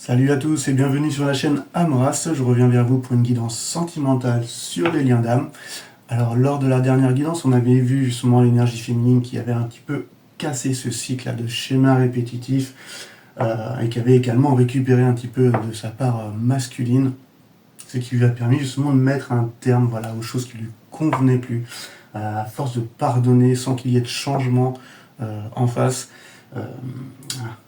Salut à tous et bienvenue sur la chaîne Amras. Je reviens vers vous pour une guidance sentimentale sur les liens d'âme. Alors lors de la dernière guidance, on avait vu justement l'énergie féminine qui avait un petit peu cassé ce cycle de schéma répétitif et qui avait également récupéré un petit peu de sa part masculine, ce qui lui a permis justement de mettre un terme aux choses qui lui convenaient plus, à force de pardonner sans qu'il y ait de changement en face.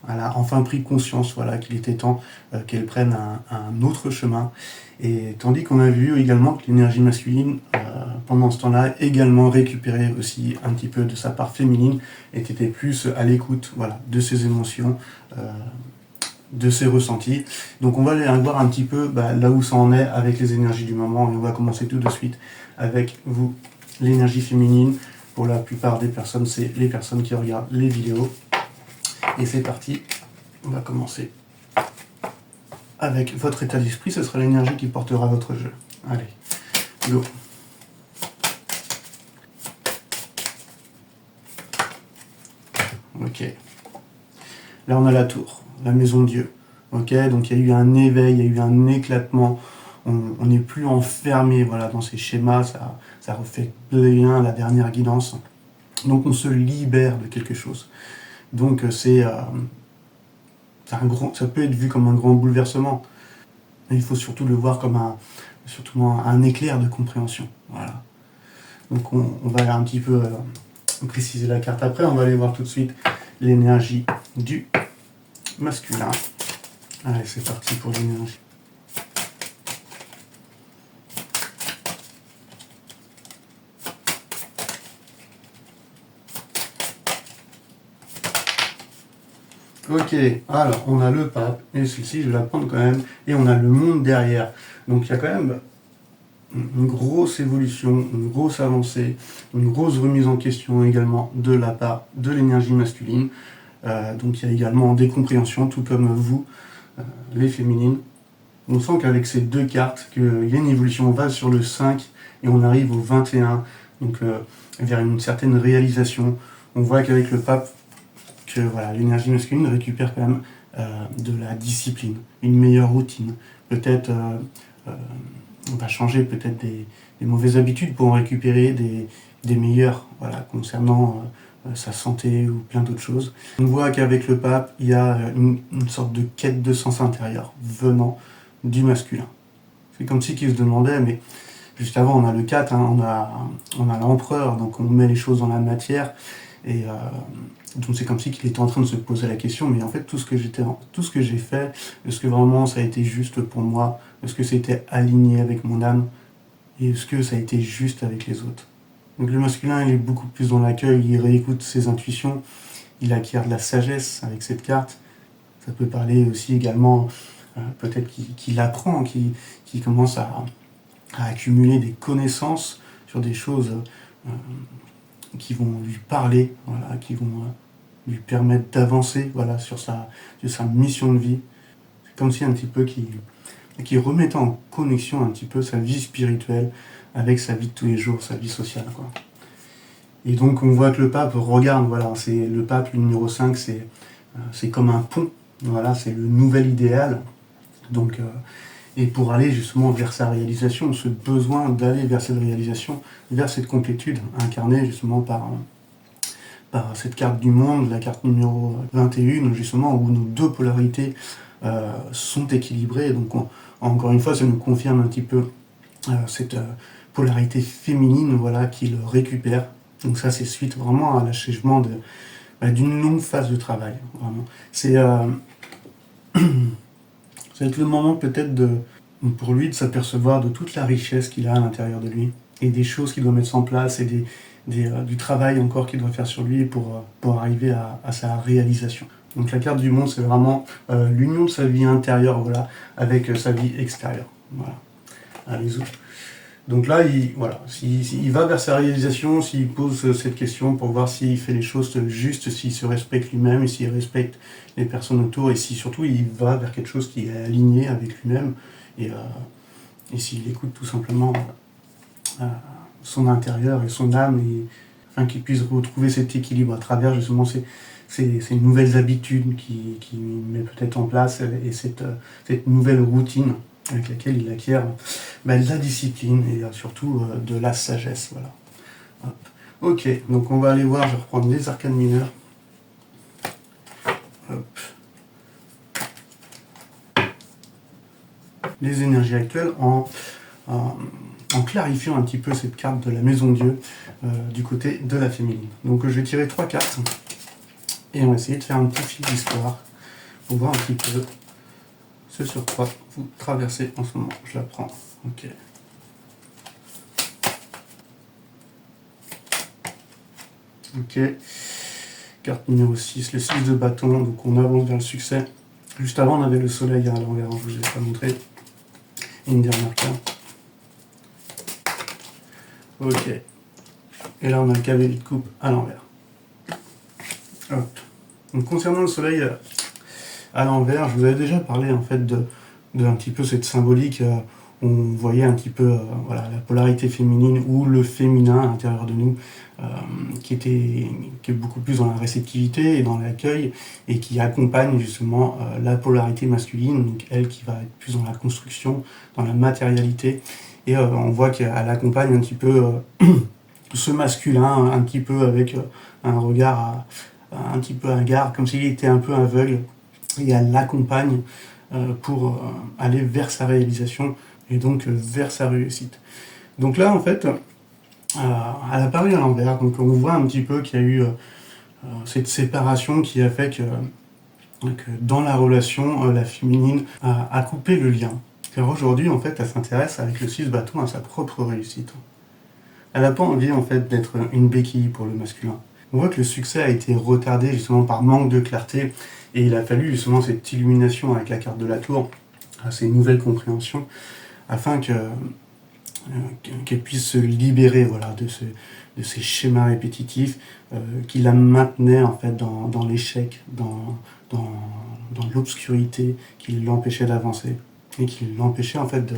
Elle a enfin pris conscience qu'il était temps qu'elle prenne un autre chemin. Et tandis qu'on a vu également que l'énergie masculine, pendant ce temps-là, a également récupéré aussi un petit peu de sa part féminine et était plus à l'écoute de ses émotions, de ses ressentis. Donc on va aller voir un petit peu là où ça en est avec les énergies du moment. Et on va commencer tout de suite avec vous, l'énergie féminine. Pour la plupart des personnes, c'est les personnes qui regardent les vidéos. Et c'est parti, on va commencer avec votre état d'esprit, ce sera l'énergie qui portera votre jeu. Allez, go. Ok. Là on a la tour, la maison de Dieu. Ok, donc il y a eu un éveil, il y a eu un éclatement. On n'est plus enfermé dans ces schémas, ça refait bien la dernière guidance. Donc on se libère de quelque chose. Donc ça peut être vu comme un grand bouleversement, mais il faut surtout le voir comme un éclair de compréhension. Voilà. Donc on va aller un petit peu préciser la carte après. On va aller voir tout de suite l'énergie du masculin. Allez, c'est parti pour l'énergie. Ok, alors on a le pape, et celle-ci je vais la prendre quand même, et on a le monde derrière. Donc il y a quand même une grosse évolution, une grosse avancée, une grosse remise en question également de la part de l'énergie masculine. Donc il y a également des compréhensions, tout comme vous, les féminines. On sent qu'avec ces deux cartes, qu'il y a une évolution, on va sur le 5 et on arrive au 21, donc vers une certaine réalisation. On voit qu'avec le pape, que l'énergie masculine récupère quand même de la discipline, une meilleure routine. Peut-être on va changer peut-être des mauvaises habitudes pour en récupérer des meilleures concernant sa santé ou plein d'autres choses. On voit qu'avec le pape, il y a une sorte de quête de sens intérieur venant du masculin. C'est comme si qu'il se demandait, mais juste avant on a le 4, on a l'empereur, donc on met les choses dans la matière, et donc c'est comme si qu'il était en train de se poser la question, mais en fait tout ce que j'ai fait, est-ce que vraiment ça a été juste pour moi, est-ce que c'était aligné avec mon âme, et est-ce que ça a été juste avec les autres. Donc le masculin il est beaucoup plus dans l'accueil, il réécoute ses intuitions, il acquiert de la sagesse avec cette carte. Ça peut parler aussi également peut-être qu'il apprend, qu'il commence à accumuler des connaissances sur des choses qui vont lui parler, qui vont lui permettre d'avancer sur sa mission de vie. C'est comme si un petit peu qui remettait en connexion un petit peu sa vie spirituelle avec sa vie de tous les jours, sa vie sociale. Et donc on voit que le pape regarde, c'est le pape, le numéro 5, c'est comme un pont, c'est le nouvel idéal. Donc, et pour aller justement vers sa réalisation, ce besoin d'aller vers cette réalisation, vers cette complétude, incarnée justement par cette carte du monde, la carte numéro 21, justement, où nos deux polarités sont équilibrées. Donc encore une fois, ça nous confirme un petit peu cette polarité féminine qu'il récupère. Donc ça, c'est suite vraiment à l'achèvement d'une longue phase de travail. Vraiment. Ça va être le moment peut-être pour lui de s'apercevoir de toute la richesse qu'il a à l'intérieur de lui et des choses qu'il doit mettre en place et du travail encore qu'il doit faire sur lui pour arriver à sa réalisation. Donc la carte du monde, c'est vraiment l'union de sa vie intérieure avec sa vie extérieure. Allez-y. Donc là, s'il va vers sa réalisation, s'il pose cette question pour voir s'il fait les choses justes, s'il se respecte lui-même et s'il respecte les personnes autour, et si surtout il va vers quelque chose qui est aligné avec lui-même, et s'il écoute tout simplement son intérieur et son âme, afin qu'il puisse retrouver cet équilibre à travers justement ces nouvelles habitudes qu'il met peut-être en place et cette nouvelle routine avec laquelle il acquiert de la discipline et surtout de la sagesse. Voilà. Hop. Ok, donc on va aller voir, je vais reprendre les arcanes mineures. Hop. Les énergies actuelles en clarifiant un petit peu cette carte de la maison Dieu du côté de la féminine. Donc je vais tirer 3 cartes et on va essayer de faire un petit fil d'histoire pour voir un petit peu ce sur quoi vous traversez en ce moment. Je la prends. Ok. Ok. Carte numéro 6, le 6 de bâton, donc on avance vers le succès. Juste avant on avait le soleil à l'envers, je vous ai pas montré. Et une dernière carte. Ok. Et là on a le cavalier de coupe à l'envers. Hop. Donc concernant le soleil à l'envers, je vous avais déjà parlé en fait de un petit peu cette symbolique. On voyait un petit peu voilà, la polarité féminine ou le féminin à l'intérieur de nous qui est beaucoup plus dans la réceptivité et dans l'accueil et qui accompagne justement la polarité masculine, donc elle qui va être plus dans la construction, dans la matérialité, et on voit qu'elle accompagne un petit peu ce masculin un petit peu avec un regard un petit peu hagard, comme s'il était un peu aveugle, et elle l'accompagne pour aller vers sa réalisation et donc vers sa réussite. Donc là en fait elle apparaît à l'envers, donc on voit un petit peu qu'il y a eu cette séparation qui a fait que dans la relation, la féminine a coupé le lien. Car aujourd'hui, en fait, elle s'intéresse avec le 6 bâton à sa propre réussite. Elle n'a pas envie, en fait, d'être une béquille pour le masculin. On voit que le succès a été retardé justement par manque de clarté, et il a fallu justement cette illumination avec la carte de la tour, ces nouvelles compréhensions, afin qu'elle puisse se libérer voilà, de ces schémas répétitifs qui la maintenaient en fait dans l'échec, dans l'obscurité, qui l'empêchaient d'avancer et qui l'empêchaient en fait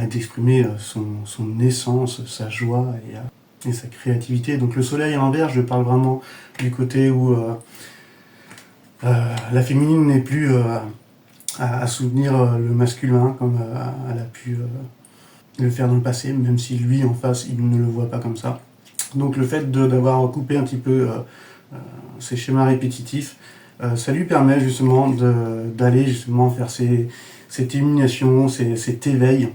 d'exprimer son essence, sa joie et sa créativité. Donc le soleil à l'envers, je parle vraiment du côté où la féminine n'est plus à soutenir le masculin comme elle a pu le faire dans le passé, même si lui en face il ne le voit pas comme ça. Donc le fait d'avoir coupé un petit peu ces schémas répétitifs, ça lui permet justement d'aller justement faire cette illumination, cet éveil,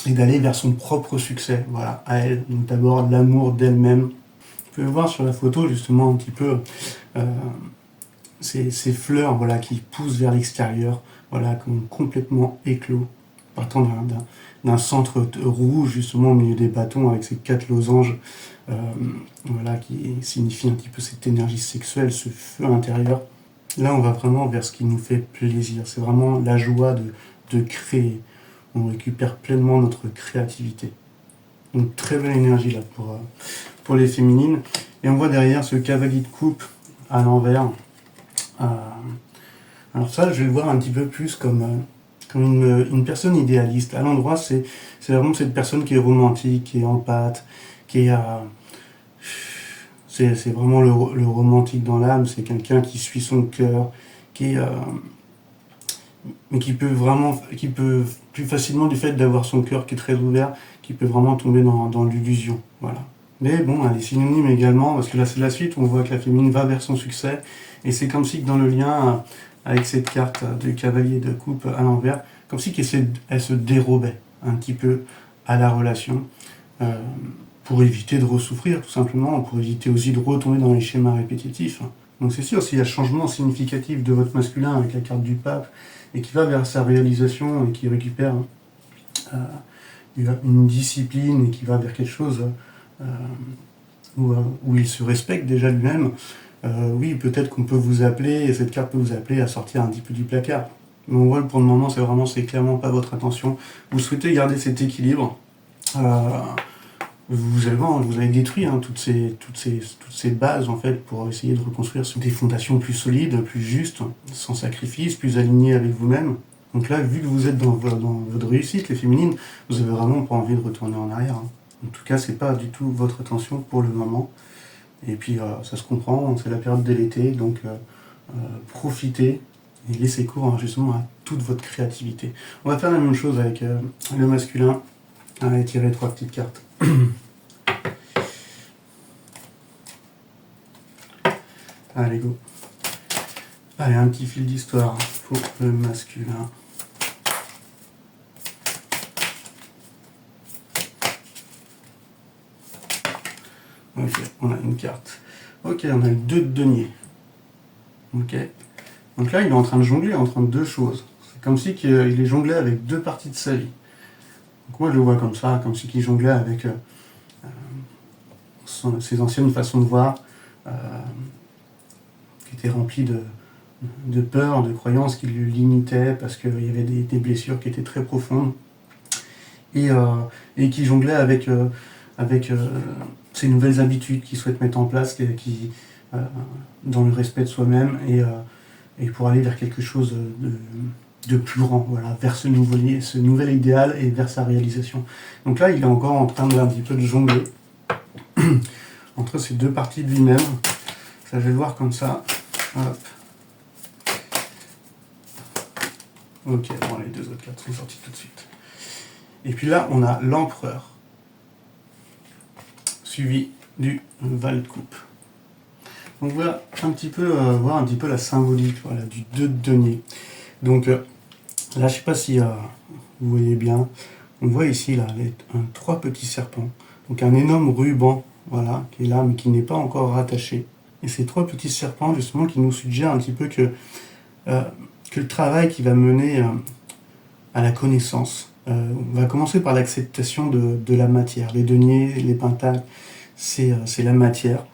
et d'aller vers son propre succès, voilà, à elle. Donc d'abord l'amour d'elle-même. Vous pouvez voir sur la photo justement un petit peu ces fleurs voilà, qui poussent vers l'extérieur, voilà, qui ont complètement éclos, partant d'un centre rouge justement au milieu des bâtons avec ces 4 losanges voilà, qui signifient un petit peu cette énergie sexuelle, ce feu intérieur. Là on va vraiment vers ce qui nous fait plaisir, c'est vraiment la joie de créer. On récupère pleinement notre créativité. Donc très belle énergie là pour les féminines. Et on voit derrière ce cavalier de coupe à l'envers. Alors ça, je vais le voir un petit peu plus comme une personne idéaliste. À l'endroit, c'est vraiment cette personne qui est romantique, qui est empathe, qui est... c'est vraiment le romantique dans l'âme, c'est quelqu'un qui suit son cœur, mais qui peut plus facilement, du fait d'avoir son cœur qui est très ouvert, qui peut vraiment tomber dans l'illusion. Voilà. Mais bon, elle est synonyme également, parce que là c'est la suite, où on voit que la féminine va vers son succès, et c'est comme si que dans le lien avec cette carte de cavalier de coupe à l'envers, comme si elle se dérobait un petit peu à la relation, pour éviter de ressouffrir tout simplement, pour éviter aussi de retomber dans les schémas répétitifs. Donc c'est sûr, s'il y a changement significatif de votre masculin avec la carte du pape, et qui va vers sa réalisation et qui récupère une discipline et qui va vers quelque chose où il se respecte déjà lui-même, oui, peut-être qu'on peut vous appeler, et cette carte peut vous appeler à sortir un petit peu du placard. Mais on voit pour le moment, c'est clairement pas votre intention. Vous souhaitez garder cet équilibre. Vous avez détruit toutes ces bases en fait pour essayer de reconstruire sur des fondations plus solides, plus justes, sans sacrifice, plus alignées avec vous-même. Donc là, vu que vous êtes dans votre réussite, les féminines, vous avez vraiment pas envie de retourner en arrière. En tout cas, c'est pas du tout votre intention pour le moment. Et puis ça se comprend, c'est la période de l'été, donc profiter et laisser cours hein, justement à toute votre créativité. On va faire la même chose avec le masculin. Allez, tirer 3 petites cartes. Allez, go. Allez, un petit fil d'histoire pour le masculin. Ok, on a une carte. Ok, on a le 2 de denier. Ok. Donc là, il est en train de jongler entre deux choses. C'est comme si il est jonglé avec deux parties de sa vie. Donc moi, je le vois comme ça, comme si il jonglait avec ses anciennes façons de voir, qui étaient remplies de peur, de croyances qui le limitaient parce qu'il y avait des blessures qui étaient très profondes. Et qui jonglait avec ces nouvelles habitudes qu'il souhaite mettre en place, dans le respect de soi-même et pour aller vers quelque chose de plus grand, voilà, vers ce nouvel idéal et vers sa réalisation. Donc là, il est encore en train un petit peu de jongler entre ces deux parties de lui-même. Ça, je vais le voir comme ça. Hop. Ok, bon, les deux autres cartes sont sorties tout de suite. Et puis là, on a l'empereur, suivi du val de coupe. Donc voilà un petit peu, voir un petit peu la symbolique voilà, du 2 de denier. Donc là, je ne sais pas si vous voyez bien, on voit ici là, trois petits serpents. Donc un énorme ruban, voilà, qui est là, mais qui n'est pas encore rattaché. Et ces trois petits serpents, justement, qui nous suggèrent un petit peu que le travail qui va mener à la connaissance va commencer par l'acceptation de la matière. Les deniers, les pentacles, c'est la matière,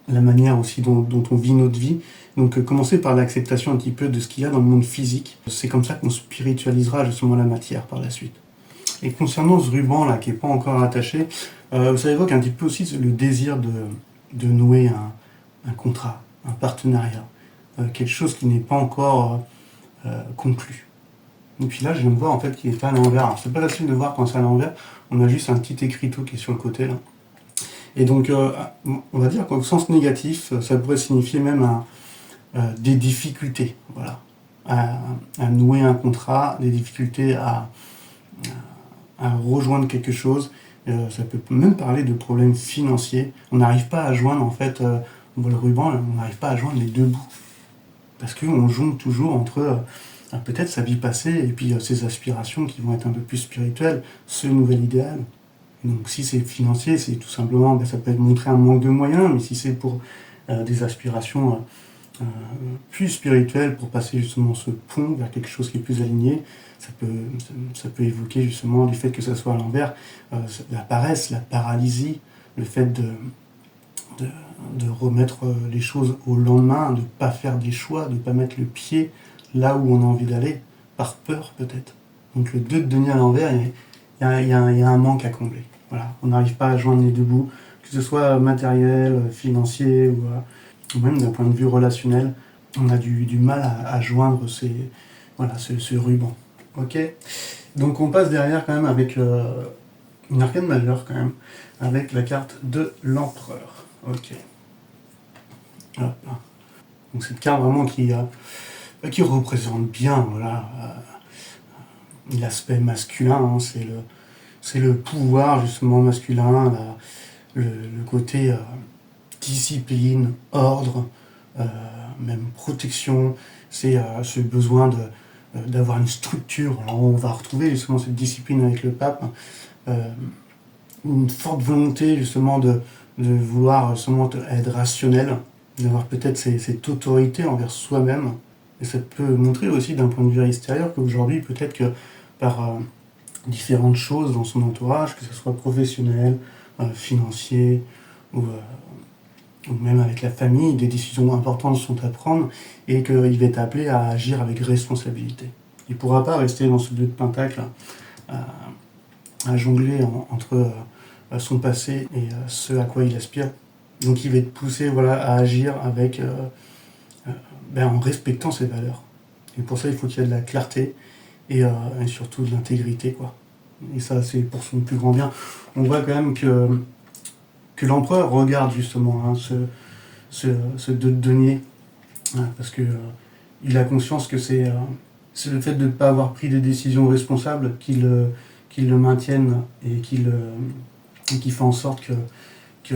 la manière aussi dont on vit notre vie. Donc commencer par l'acceptation un petit peu de ce qu'il y a dans le monde physique. C'est comme ça qu'on spiritualisera justement la matière par la suite. Et concernant ce ruban là qui n'est pas encore attaché, ça évoque un petit peu aussi le désir de nouer un contrat, un partenariat, quelque chose qui n'est pas encore conclu. Et puis là, je viens de voir en fait qu'il est à l'envers. Alors, c'est pas facile de voir quand c'est à l'envers. On a juste un petit écriteau qui est sur le côté là. Et donc, on va dire qu'au sens négatif, ça pourrait signifier même des difficultés, voilà, à nouer un contrat, des difficultés à rejoindre quelque chose. Ça peut même parler de problèmes financiers. On n'arrive pas à joindre en fait, on voit le ruban, on n'arrive pas à joindre les deux bouts parce qu'on jongle toujours entre peut-être sa vie passée et puis ses aspirations qui vont être un peu plus spirituelles, ce nouvel idéal. Donc si c'est financier, c'est tout simplement, ça peut être montrer un manque de moyens, mais si c'est pour des aspirations plus spirituelles, pour passer justement ce pont vers quelque chose qui est plus aligné, ça peut évoquer justement du fait que ça soit à l'envers, la paresse, la paralysie, le fait de remettre les choses au lendemain, de ne pas faire des choix, de ne pas mettre le pied là où on a envie d'aller, par peur peut-être. Donc le 2 de denier à l'envers, il y a un manque à combler. Voilà. On n'arrive pas à joindre les deux bouts, que ce soit matériel, financier ou même d'un point de vue relationnel. On a du mal à joindre ce ruban. Ok. Donc on passe derrière quand même avec une arcane majeure quand même, avec la carte de l'empereur. Ok. Hop. Donc cette carte vraiment qui représente bien voilà, l'aspect masculin, hein, c'est le pouvoir justement masculin, le côté discipline, ordre, même protection, c'est ce besoin d'avoir une structure. Alors on va retrouver justement cette discipline avec le pape, une forte volonté justement de vouloir justement être rationnel, d'avoir peut-être cette autorité envers soi-même. Et ça peut montrer aussi d'un point de vue extérieur qu'aujourd'hui, peut-être que par différentes choses dans son entourage, que ce soit professionnel, financier, ou même avec la famille, des décisions importantes sont à prendre et qu'il va être appelé à agir avec responsabilité. Il ne pourra pas rester dans ce 2 de pentacle à jongler entre son passé et ce à quoi il aspire. Donc il va être poussé voilà, à agir avec, en respectant ses valeurs. Et pour ça, il faut qu'il y ait de la clarté et surtout de l'intégrité, quoi. Et ça, c'est pour son plus grand bien. On voit quand même que l'empereur regarde justement ce 2 de denier parce que il a conscience que c'est le fait de ne pas avoir pris des décisions responsables qui le maintiennent et qui fait en sorte que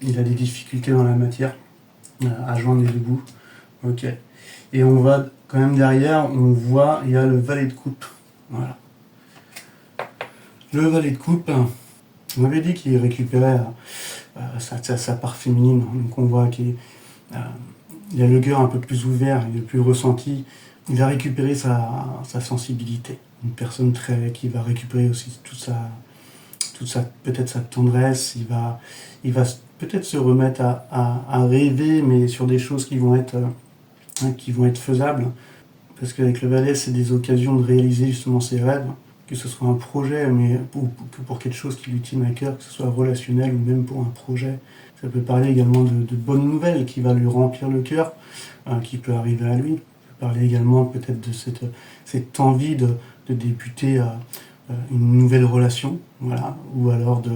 il a des difficultés dans la matière à joindre les deux bouts. Ok. Et on va quand même derrière, on voit, il y a le valet de coupe. Voilà. Le valet de coupe, on avait dit qu'il récupérait sa part féminine. Donc on voit qu'il a le cœur un peu plus ouvert, il est plus ressenti. Il va récupérer sa sensibilité. Une personne qui va récupérer aussi toute sa peut-être sa tendresse. Il va peut-être se remettre à rêver, mais sur des choses qui vont être faisables. Parce qu'avec le valet, c'est des occasions de réaliser justement ses rêves, que ce soit un projet, mais pour quelque chose qui lui tient à cœur, que ce soit relationnel ou même pour un projet. Ça peut parler également de bonnes nouvelles qui va lui remplir le cœur, qui peut arriver à lui. Ça peut parler également peut-être de cette envie de débuter une nouvelle relation, voilà, ou alors de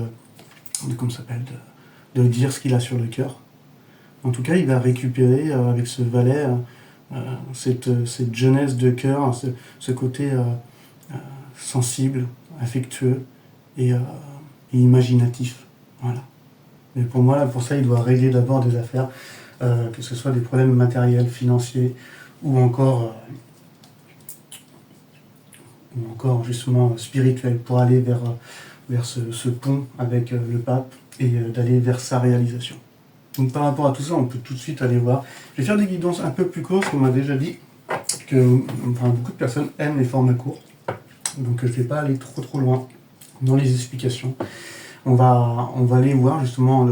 dire ce qu'il a sur le cœur. En tout cas, il va récupérer avec ce valet cette jeunesse de cœur, ce côté sensible, affectueux et imaginatif. Voilà. Mais pour moi, pour ça, il doit régler d'abord des affaires, que ce soit des problèmes matériels, financiers, ou encore justement spirituels, pour aller vers ce pont avec le pape et d'aller vers sa réalisation. Donc par rapport à tout ça, on peut tout de suite aller voir. Je vais faire des guidances un peu plus courtes, on m'a déjà dit que beaucoup de personnes aiment les formats courts. Donc je ne vais pas aller trop loin dans les explications. On va aller voir justement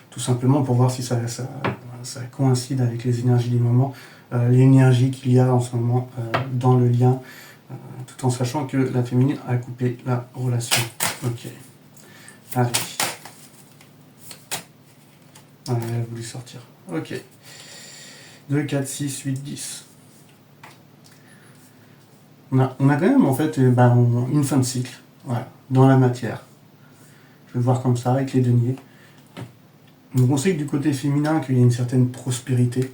tout simplement pour voir si ça coïncide avec les énergies du moment, l'énergie qu'il y a en ce moment dans le lien, tout en sachant que la féminine a coupé la relation. Ok. Allez. Ah, elle a voulu sortir. Ok. 2, 4, 6, 8, 10. On a quand même en fait une fin de cycle, voilà, dans la matière. Je vais le voir comme ça avec les deniers. Donc on sait que du côté féminin qu'il y a une certaine prospérité,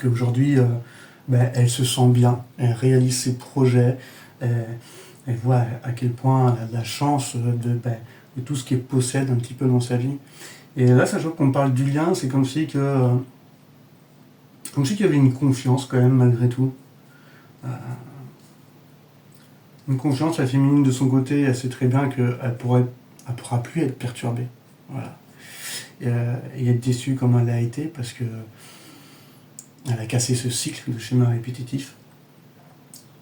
qu'aujourd'hui elle se sent bien, elle réalise ses projets, elle voit à quel point elle a la chance de tout ce qu'elle possède un petit peu dans sa vie. Et là, sachant qu'on parle du lien, c'est comme si qu'il y avait une confiance quand même malgré tout. Une confiance, la féminine de son côté, elle sait très bien qu'elle pourra plus être perturbée. Voilà. Et être déçue comme elle a été parce que elle a cassé ce cycle de schéma répétitif.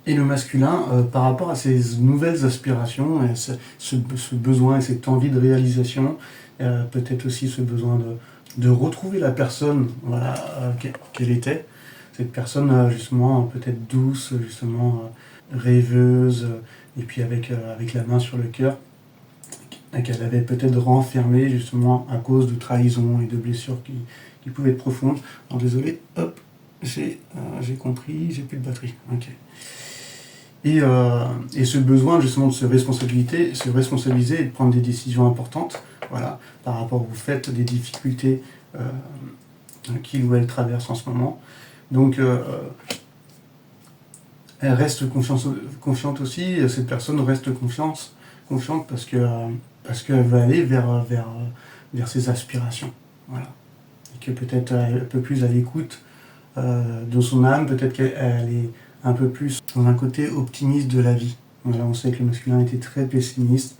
Et le masculin, par rapport à ses nouvelles aspirations, ce besoin et cette envie de réalisation, peut-être aussi ce besoin de retrouver la personne qu'elle était. Cette personne justement peut-être douce, justement rêveuse, et puis avec la main sur le cœur, qu'elle avait peut-être renfermée justement à cause de trahison et de blessures qui pouvaient être profondes. Alors désolé, hop, j'ai compris, j'ai plus de batterie. Ok. Et ce besoin justement de se responsabiliser et de prendre des décisions importantes, voilà, par rapport au fait des difficultés qu'il ou elle traverse en ce moment. Donc elle reste confiante aussi, cette personne reste confiante parce qu'elle va aller vers ses aspirations. Voilà. Et que peut-être un peu plus à l'écoute de son âme, peut-être qu'elle est un peu plus dans un côté optimiste de la vie. Voilà, on sait que le masculin était très pessimiste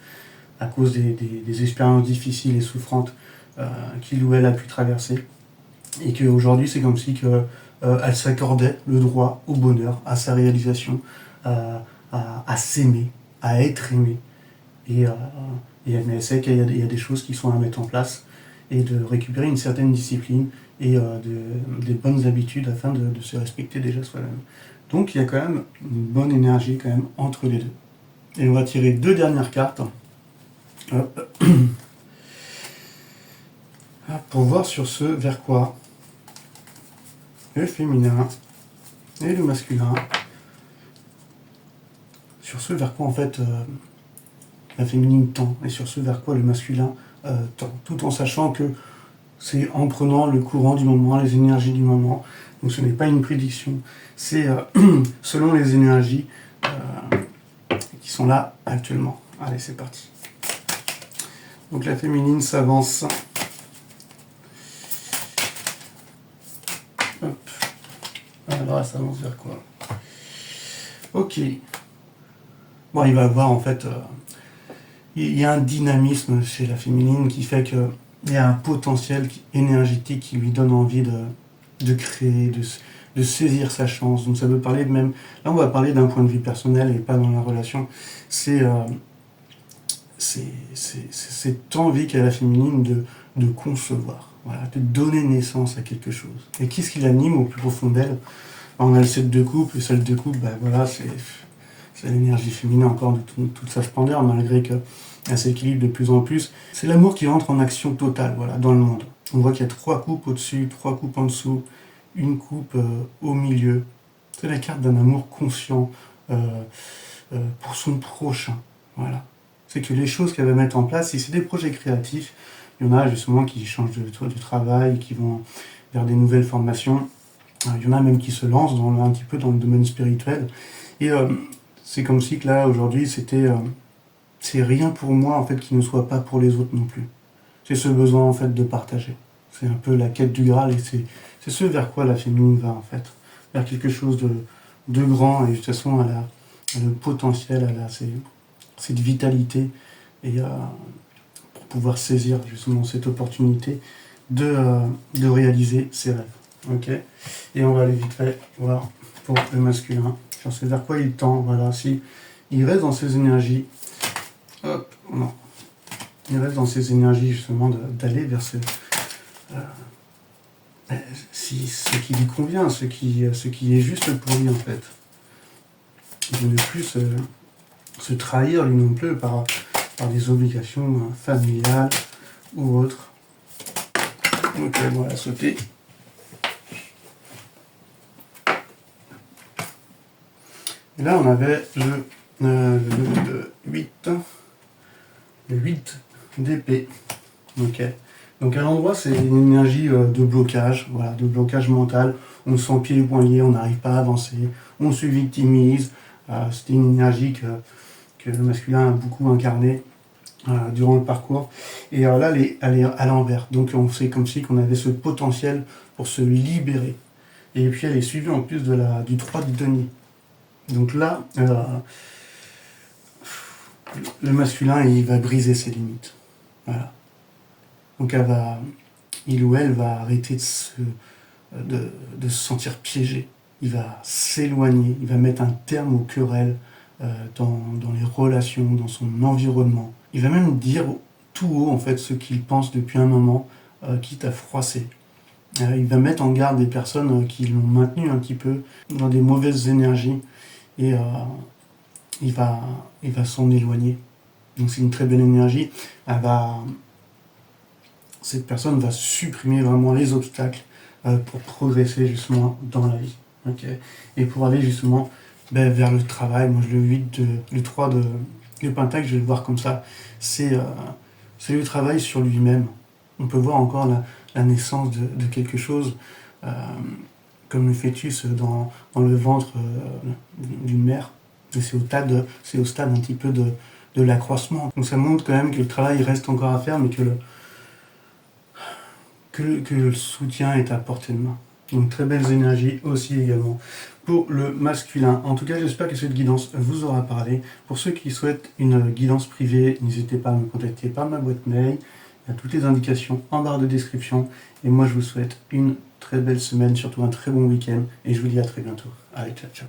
à cause des expériences difficiles et souffrantes qu'il ou elle a pu traverser. Et qu'aujourd'hui, c'est comme si elle s'accordait le droit au bonheur, à sa réalisation, à s'aimer, à être aimé. Et elle sait qu'il y a des choses qui sont à mettre en place et de récupérer une certaine discipline et des bonnes habitudes afin de se respecter déjà soi-même. Donc il y a quand même une bonne énergie quand même entre les deux. Et on va tirer 2 dernières cartes pour voir sur ce vers quoi le féminin et le masculin, sur ce vers quoi en fait la féminine tend et sur ce vers quoi le masculin tend, tout en sachant que c'est en prenant le courant du moment, les énergies du moment, Donc ce n'est pas une prédiction, c'est selon les énergies qui sont là actuellement. Allez, c'est parti. Donc la féminine s'avance. Hop. Alors, elle s'avance vers quoi? Ok. Bon, il va avoir en fait... il y a un dynamisme chez la féminine qui fait qu'il y a un potentiel énergétique qui lui donne envie de créer, de saisir sa chance. Donc ça veut parler de même... Là, on va parler d'un point de vue personnel et pas dans la relation. C'est cette envie qu'a la féminine de concevoir, voilà, de donner naissance à quelque chose. Et qu'est-ce qui l'anime au plus profond d'elle? On a le 7 de coupe, le 7 de coupe, ben voilà, c'est l'énergie féminine encore de toute sa splendeur, malgré qu'elle s'équilibre de plus en plus. C'est l'amour qui entre en action totale, voilà, dans le monde. On voit qu'il y a 3 coupes au-dessus, 3 coupes en dessous, une coupe au milieu. C'est la carte d'un amour conscient pour son prochain, voilà. C'est que les choses qu'elle va mettre en place, si c'est des projets créatifs, il y en a justement qui changent de travail, qui vont vers des nouvelles formations. Il y en a même qui se lancent un petit peu dans le domaine spirituel. Et c'est comme si que là, aujourd'hui, c'est rien pour moi, en fait, qui ne soit pas pour les autres non plus. C'est ce besoin, en fait, de partager. C'est un peu la quête du Graal, et c'est ce vers quoi la féminine va, en fait. Vers quelque chose de grand, et de toute façon, elle a le potentiel, elle a cette vitalité, et pour pouvoir saisir, justement, cette opportunité de réaliser ses rêves. Ok, et on va aller vite fait voir pour le masculin. Je sais vers quoi il tend. Voilà, si il reste dans ses énergies, hop, non, il reste dans ses énergies justement d'aller vers ce qui lui convient, ce qui est juste pour lui en fait. De ne plus se trahir lui non plus par des obligations familiales ou autres. Ok, voilà, sauter. Et là, on avait le 8 d'épée. Ok. Donc à l'endroit, c'est une énergie de blocage, voilà, de blocage mental. On se sent pieds et poings liés, on n'arrive pas à avancer, on se victimise. C'était une énergie que le masculin a beaucoup incarnée durant le parcours. Et là, elle est à l'envers. Donc on sait comme si qu'on avait ce potentiel pour se libérer. Et puis elle est suivie en plus du 3 de denier. Donc là, le masculin, il va briser ses limites. Voilà. Donc il ou elle va arrêter de se sentir piégé. Il va s'éloigner, il va mettre un terme aux querelles dans les relations, dans son environnement. Il va même dire tout haut en fait ce qu'il pense depuis un moment, quitte à froisser. Il va mettre en garde des personnes qui l'ont maintenu un petit peu dans des mauvaises énergies. Et il va s'en éloigner. Donc c'est une très belle énergie. Cette personne va supprimer vraiment les obstacles pour progresser justement dans la vie. Okay. Et pour aller justement vers le travail. Moi le 3 de Pentacle, je vais le voir comme ça. C'est le travail sur lui-même. On peut voir encore la naissance de quelque chose comme le fœtus dans le ventre d'une mère. Et c'est au stade un petit peu de l'accroissement. Donc ça montre quand même que le travail reste encore à faire, mais que le soutien est à portée de main. Donc très belles énergies aussi également pour le masculin. En tout cas, j'espère que cette guidance vous aura parlé. Pour ceux qui souhaitent une guidance privée, n'hésitez pas à me contacter par ma boîte mail. Il y a toutes les indications en barre de description. Et moi, je vous souhaite une très belle semaine, surtout un très bon week-end. Et je vous dis à très bientôt. Allez, ciao, ciao.